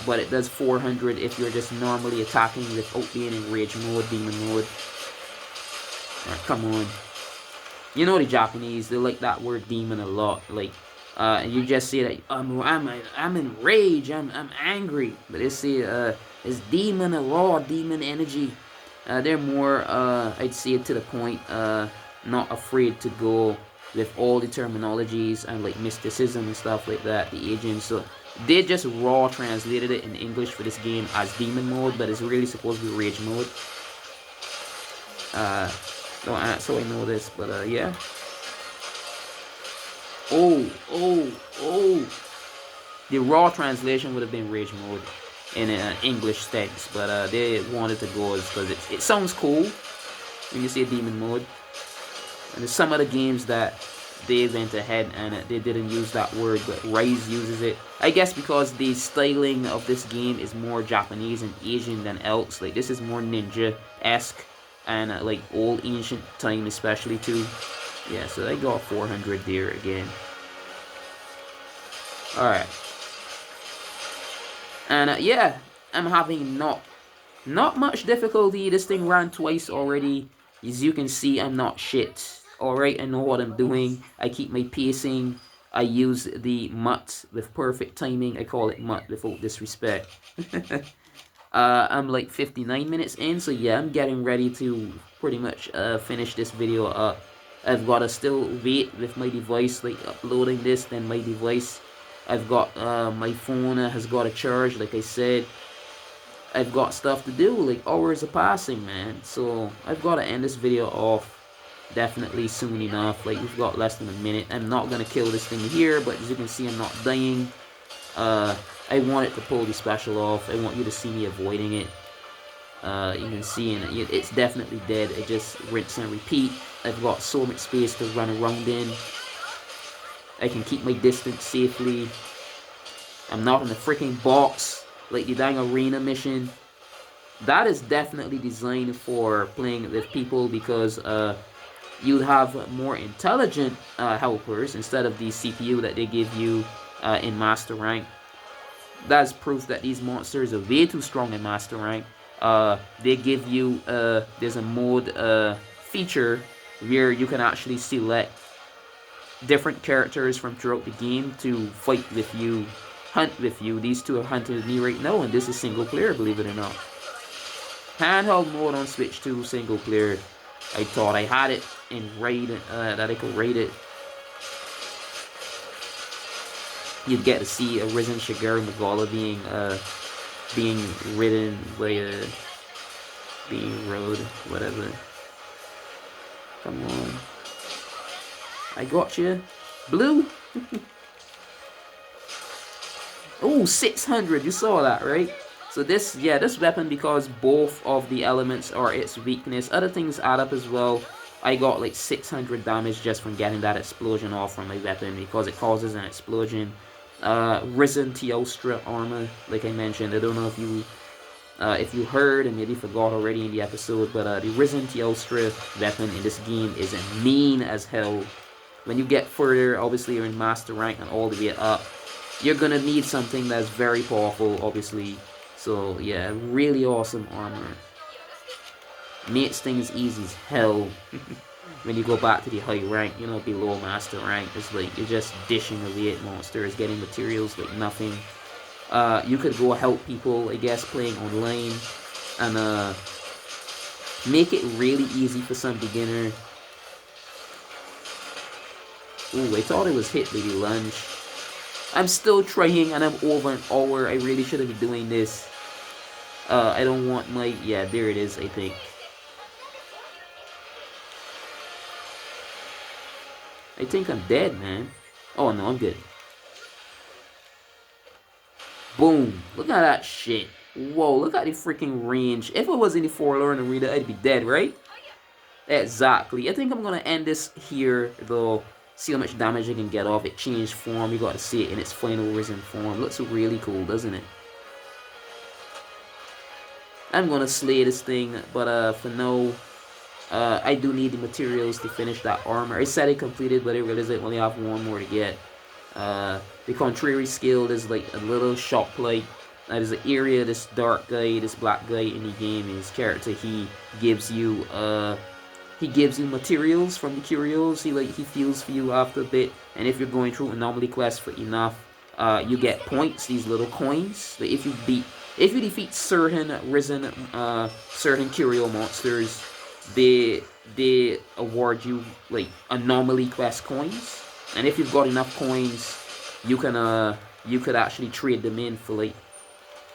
But it does 400 if you're just normally attacking without being in rage mode, demon mode. Alright, come on. You know the Japanese, they like that word demon a lot. Like, you just say that I'm in rage, I'm angry, but they say it's demon, a raw demon energy. They're more I'd say to the point, not afraid to go with all the terminologies and like mysticism and stuff like that, the agents. So they just raw translated it in English for this game as demon mode, but it's really supposed to be rage mode. So I know this, but yeah. Oh. The raw translation would have been rage mode in an English text, but they wanted to go because it sounds cool when you say demon mode. And there's some other games that they went ahead and they didn't use that word, but Rise uses it. I guess because the styling of this game is more Japanese and Asian than else. Like this is more ninja-esque and like old ancient time especially too. Yeah, so I got 400 there again. Alright. And yeah, I'm having not much difficulty. This thing ran twice already. As you can see, I'm not shit. Alright, I know what I'm doing. I keep my pacing. I use the mutt with perfect timing. I call it mutt without disrespect. I'm like 59 minutes in, so yeah, I'm getting ready to pretty much finish this video up. I've got to still wait with my device, like uploading this, then my device. I've got, my phone has got a charge, like I said. I've got stuff to do, like hours are passing, man. So I've got to end this video off definitely soon enough. Like, we've got less than a minute. I'm not gonna kill this thing here, but as you can see, I'm not dying. I wanted to pull the special off. I want you to see me avoiding it. You can see it's definitely dead. I just rinse and repeat. I've got so much space to run around in. I can keep my distance safely. I'm not in a freaking box like the dang arena mission. That is definitely designed for playing with people because you'd have more intelligent helpers instead of the CPU that they give you in Master Rank. That's proof that these monsters are way too strong in Master Rank. They give you, there's a mode feature where you can actually select different characters from throughout the game to fight with you, hunt with you. These two are hunting with me right now, and this is single player, believe it or not. Handheld mode on Switch 2, single player. I thought I had it in raid, that I could raid it. You'd get to see a risen Shagaru Magala being ridden by being rode, whatever. Come on. I got you. Blue. Oh, 600. You saw that, right? So this weapon, because both of the elements are its weakness, other things add up as well. I got like 600 damage just from getting that explosion off from my weapon because it causes an explosion. Risen Teostra armor, like I mentioned. I don't know if you heard and maybe forgot already in the episode, but the Risen Teostra weapon in this game is mean as hell. When you get further, obviously you're in Master Rank and all the way up, you're gonna need something that's very powerful, obviously. So yeah, really awesome armor. Makes things easy as hell. When you go back to the high rank, you know, below Master Rank, it's like you're just dishing away at monsters, getting materials like nothing. You could go help people, I guess, playing online, and make it really easy for some beginner. Ooh, I thought it was hit by the lunge. I'm still trying, and I'm over an hour. I really shouldn't be doing this. I don't want my... Yeah, there it is, I think. I think I'm dead, man. Oh, no, I'm good. Boom. Look at that shit. Whoa, look at the freaking range. If it was in the Forlorn Arena, I'd be dead, right? Exactly. I think I'm going to end this here, though. See how much damage I can get off. It changed form. You got to see it in its final risen form. Looks really cool, doesn't it? I'm going to slay this thing, but for now... I do need the materials to finish that armor. I said it completed, but I realized I only have one more to get. The contrary skill is like a little shop light. There's an area, this dark guy, this black guy in the game, his character, he gives you materials from the curios. He feels for you after a bit, and if you're going through anomaly quests for enough, you get points, these little coins. Like if you defeat certain risen certain curio monsters, they award you like anomaly quest coins, and if you've got enough coins, you could actually trade them in for like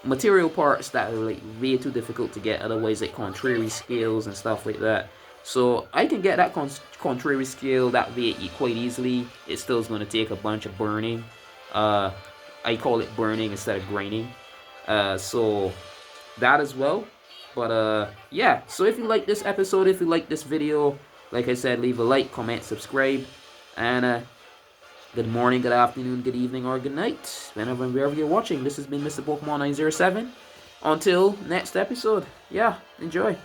material parts that are like way too difficult to get otherwise, like contrary scales and stuff like that. So I can get that contrary scale that way quite easily. It still is going to take a bunch of burning. I call it burning instead of grinding. So that as well. But yeah, so if you like this episode, if you like this video, like I said, leave a like, comment, subscribe, and good morning, good afternoon, good evening, or good night, whenever and wherever you're watching. This has been Mr. Pokemon 907. Until next episode, yeah, enjoy.